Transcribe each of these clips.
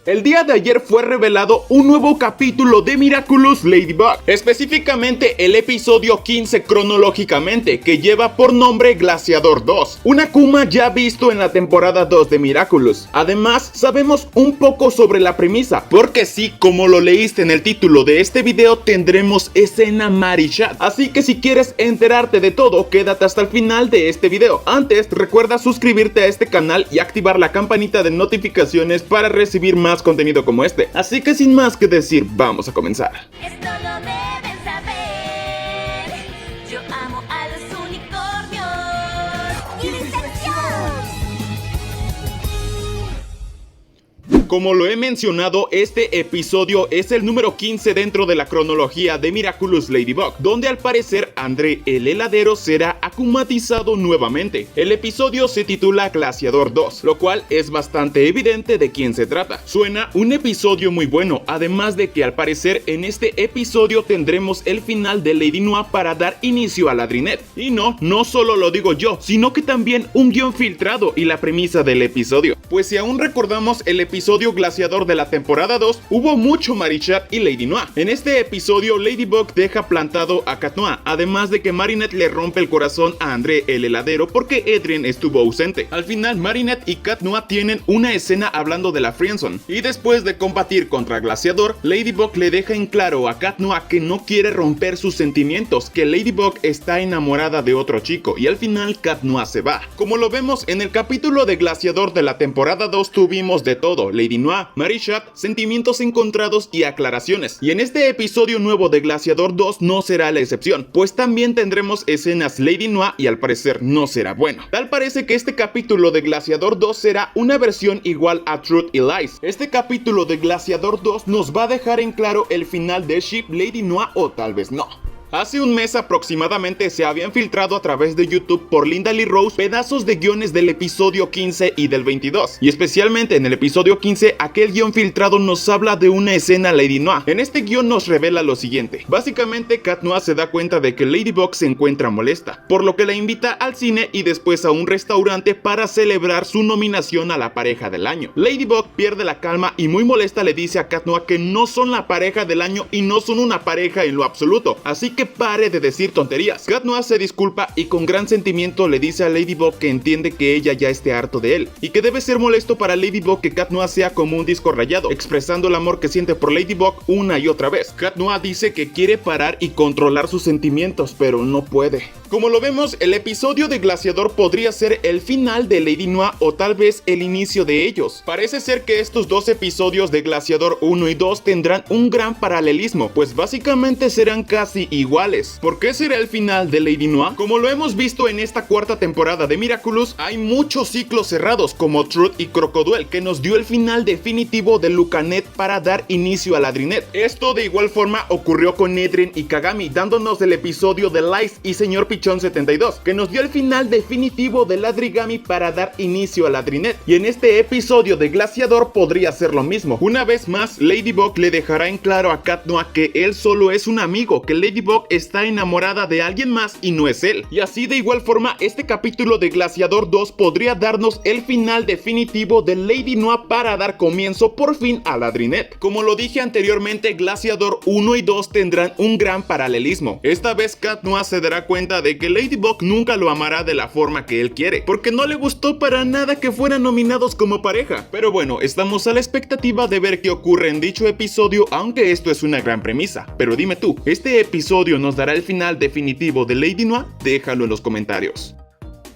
El día de ayer fue revelado un nuevo capítulo de Miraculous Ladybug, específicamente el episodio 15 cronológicamente, que lleva por nombre Glaciador 2, un Akuma ya visto en la temporada 2 de Miraculous. Además, sabemos un poco sobre la premisa, porque sí, como lo leíste en el título de este video, tendremos escena Marichat. Así que si quieres enterarte de todo, quédate hasta el final de este video. Antes, recuerda suscribirte a este canal y activar la campanita de notificaciones para recibir más contenido como este. Así que sin más que decir, vamos a comenzar. Esto lo deben saber. Yo amo a los unicornios. ¡Y Como lo he mencionado, este episodio es el número 15 dentro de la cronología de Miraculous Ladybug, donde al parecer André el heladero será akumatizado nuevamente. El episodio se titula Glaciador 2, lo cual es bastante evidente de quién se trata. Suena un episodio muy bueno, además de que al parecer en este episodio tendremos el final de Lady Noir para dar inicio a Ladrinette. Y no solo lo digo yo, sino que también un guión filtrado y la premisa del episodio. Pues si aún recordamos el episodio Glaciador de la temporada 2, hubo mucho Marichat y Lady Noir. En este episodio, Ladybug deja plantado a Cat Noir, además de que Marinette le rompe el corazón a André el heladero porque Adrien estuvo ausente. Al final, Marinette y Cat Noir tienen una escena hablando de la friendzone, y después de combatir contra Glaciador, Ladybug le deja en claro a Cat Noir que no quiere romper sus sentimientos, que Ladybug está enamorada de otro chico, y al final Cat Noir se va. Como lo vemos en el capítulo de Glaciador de la temporada 2, tuvimos de todo: Lady Noir, Marichat, sentimientos encontrados y aclaraciones. Y en este episodio nuevo de Glaciador 2 no será la excepción, pues también tendremos escenas Lady Noir y al parecer no será bueno. Tal parece que este capítulo de Glaciador 2 será una versión igual a Truth y Lies. Este capítulo de Glaciador 2 nos va a dejar en claro el final de Ship Lady Noir o tal vez no. Hace un mes aproximadamente se habían filtrado a través de YouTube por Linda Lee Rose pedazos de guiones del episodio 15 y del 22, y especialmente en el episodio 15 aquel guión filtrado nos habla de una escena Lady Noir. En este guión nos revela lo siguiente: básicamente Cat Noir se da cuenta de que Ladybug se encuentra molesta, por lo que la invita al cine y después a un restaurante para celebrar su nominación a la pareja del año. Ladybug pierde la calma y muy molesta le dice a Cat Noir que no son la pareja del año y no son una pareja en lo absoluto, así que pare de decir tonterías. Cat Noir se disculpa y con gran sentimiento le dice a Ladybug que entiende que ella ya esté harto de él y que debe ser molesto para Ladybug que Cat Noir sea como un disco rayado, expresando el amor que siente por Ladybug una y otra vez. Cat Noir dice que quiere parar y controlar sus sentimientos, pero no puede. Como lo vemos, el episodio de Glaciador podría ser el final de Lady Noir o tal vez el inicio de ellos. Parece ser que estos dos episodios de Glaciador 1 y 2 tendrán un gran paralelismo, pues básicamente serán casi iguales. ¿Por qué será el final de Lady Noir? Como lo hemos visto en esta cuarta temporada de Miraculous, hay muchos ciclos cerrados como Truth y Crocodile, que nos dio el final definitivo de Lucanet para dar inicio a Ladrinette. Esto de igual forma ocurrió con Adrien y Kagami, dándonos el episodio de Lies y Señor Pichón 72, que nos dio el final definitivo de Ladrigami para dar inicio a Ladrinette. Y en este episodio de Glaciador podría ser lo mismo. Una vez más, Ladybug le dejará en claro a Cat Noir que él solo es un amigo, que Ladybug está enamorada de alguien más y no es él. Y así de igual forma, este capítulo de Glaciador 2 podría darnos el final definitivo de Lady Noir para dar comienzo por fin a Ladrinette. Como lo dije anteriormente, Glaciador 1 y 2 tendrán un gran paralelismo. Esta vez Cat Noir se dará cuenta de que Ladybug nunca lo amará de la forma que él quiere, porque no le gustó para nada que fueran nominados como pareja. Pero bueno, estamos a la expectativa de ver qué ocurre en dicho episodio, aunque esto es una gran premisa. Pero dime tú, ¿este episodio nos dará el final definitivo de Lady Noir? Déjalo en los comentarios.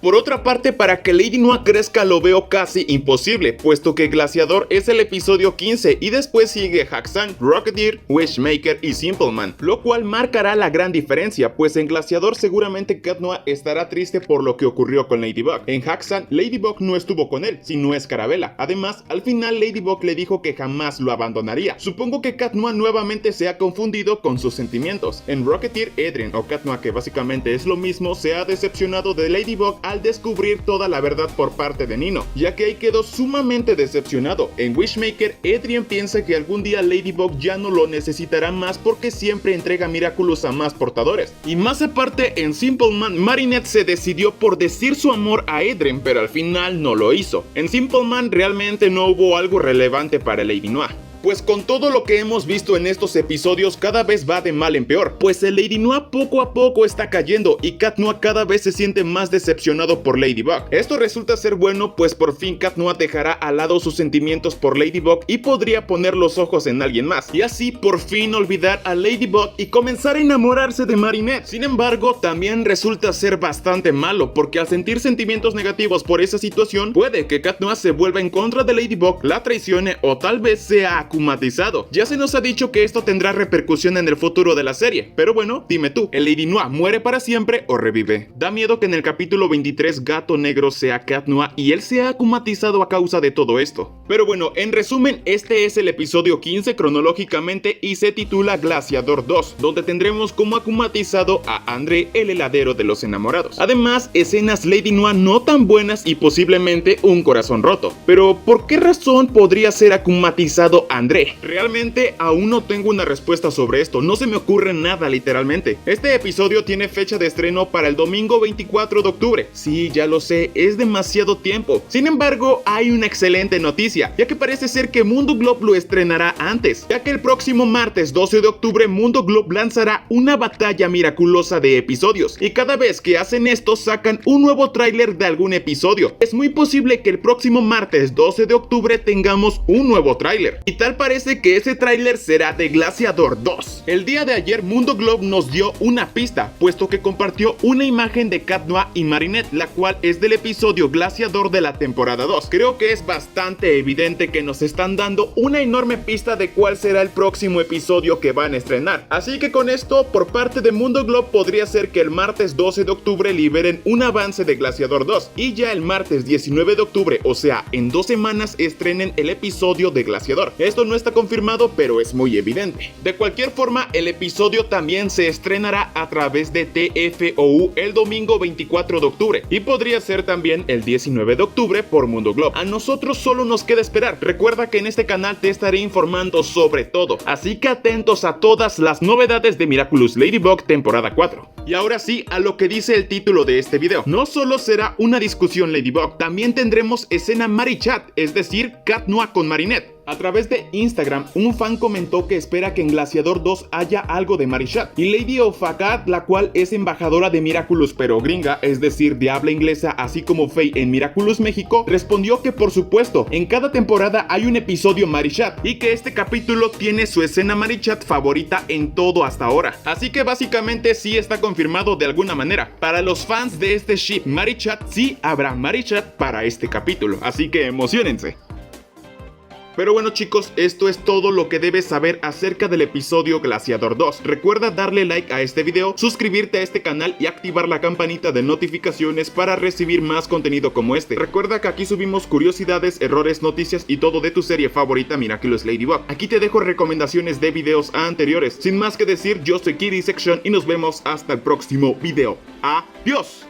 Por otra parte, para que Lady Noir crezca lo veo casi imposible, puesto que Glaciador es el episodio 15 y después sigue Hack-San, Rocketeer, Wishmaker y Simple Man, lo cual marcará la gran diferencia, pues en Glaciador seguramente Cat Noir estará triste por lo que ocurrió con Ladybug. En Hack-San, Ladybug no estuvo con él, sino Escarabela. Además, al final Ladybug le dijo que jamás lo abandonaría. Supongo que Cat Noir nuevamente se ha confundido con sus sentimientos. En Rocketeer, Adrien o Cat Noir, que básicamente es lo mismo, se ha decepcionado de Ladybug al descubrir toda la verdad por parte de Nino, ya que ahí quedó sumamente decepcionado. En Wishmaker, Adrien piensa que algún día Ladybug ya no lo necesitará más porque siempre entrega Miraculous a más portadores. Y más aparte, en Simple Man, Marinette se decidió por decir su amor a Adrien, pero al final no lo hizo. En Simple Man realmente no hubo algo relevante para Lady Noir. Pues con todo lo que hemos visto en estos episodios, cada vez va de mal en peor, pues el Lady Noir poco a poco está cayendo y Cat Noir cada vez se siente más decepcionado por Ladybug. Esto resulta ser bueno, pues por fin Cat Noir dejará al lado sus sentimientos por Ladybug y podría poner los ojos en alguien más, y así por fin olvidar a Ladybug y comenzar a enamorarse de Marinette. Sin embargo, también resulta ser bastante malo, porque al sentir sentimientos negativos por esa situación, puede que Cat Noir se vuelva en contra de Ladybug, la traicione o tal vez sea akumatizado. Ya se nos ha dicho que esto tendrá repercusión en el futuro de la serie, pero bueno, dime tú, ¿el Lady Noir muere para siempre o revive? Da miedo que en el capítulo 23 Gato Negro sea Cat Noir y él sea akumatizado a causa de todo esto. Pero bueno, en resumen, este es el episodio 15 cronológicamente y se titula Glaciador 2, donde tendremos como akumatizado a André, el heladero de los enamorados. Además, escenas Lady Noir no tan buenas y posiblemente un corazón roto. Pero, ¿por qué razón podría ser akumatizado André? Realmente aún no tengo una respuesta sobre esto, no se me ocurre nada literalmente. Este episodio tiene fecha de estreno para el domingo 24 de octubre. Sí, ya lo sé, es demasiado tiempo. Sin embargo, hay una excelente noticia, ya que parece ser que Mundo Globe lo estrenará antes, ya que el próximo martes 12 de octubre Mundo Globe lanzará una batalla miraculosa de episodios, y cada vez que hacen esto sacan un nuevo tráiler de algún episodio. Es muy posible que el próximo martes 12 de octubre tengamos un nuevo tráiler, y tal parece que ese tráiler será de Glaciador 2. El día de ayer Mundo Globe nos dio una pista, puesto que compartió una imagen de Cat Noir y Marinette, la cual es del episodio Glaciador de la temporada 2. Creo que es bastante evidente que nos están dando una enorme pista de cuál será el próximo episodio que van a estrenar. Así que con esto, por parte de Mundo Globe, podría ser que el martes 12 de octubre liberen un avance de Glaciador 2 y ya el martes 19 de octubre, o sea, en 2 semanas, estrenen el episodio de Glaciador. Esto no está confirmado, pero es muy evidente. De cualquier forma, el episodio también se estrenará a través de TFOU el domingo 24 de octubre y podría ser también el 19 de octubre por Mundo Globe. A nosotros solo nos queda esperar. Recuerda que en este canal te estaré informando sobre todo, así que atentos a todas las novedades de Miraculous Ladybug temporada 4. Y ahora sí, a lo que dice el título de este video. No solo será una discusión Ladybug, también tendremos escena Marichat, es decir, Cat Noir con Marinette. A través de Instagram, un fan comentó que espera que en Glaciador 2 haya algo de Marichat, y Lady Ofakat, la cual es embajadora de Miraculous pero gringa, es decir, de habla inglesa, así como Faye en Miraculous México, respondió que por supuesto, en cada temporada hay un episodio Marichat, y que este capítulo tiene su escena Marichat favorita en todo hasta ahora. Así que básicamente sí está confirmado de alguna manera. Para los fans de este ship Marichat, sí habrá Marichat para este capítulo, así que emociónense. Pero bueno chicos, esto es todo lo que debes saber acerca del episodio Glaciador 2. Recuerda darle like a este video, suscribirte a este canal y activar la campanita de notificaciones para recibir más contenido como este. Recuerda que aquí subimos curiosidades, errores, noticias y todo de tu serie favorita Miraculous Ladybug. Aquí te dejo recomendaciones de videos anteriores. Sin más que decir, yo soy Kitty Section y nos vemos hasta el próximo video. ¡Adiós!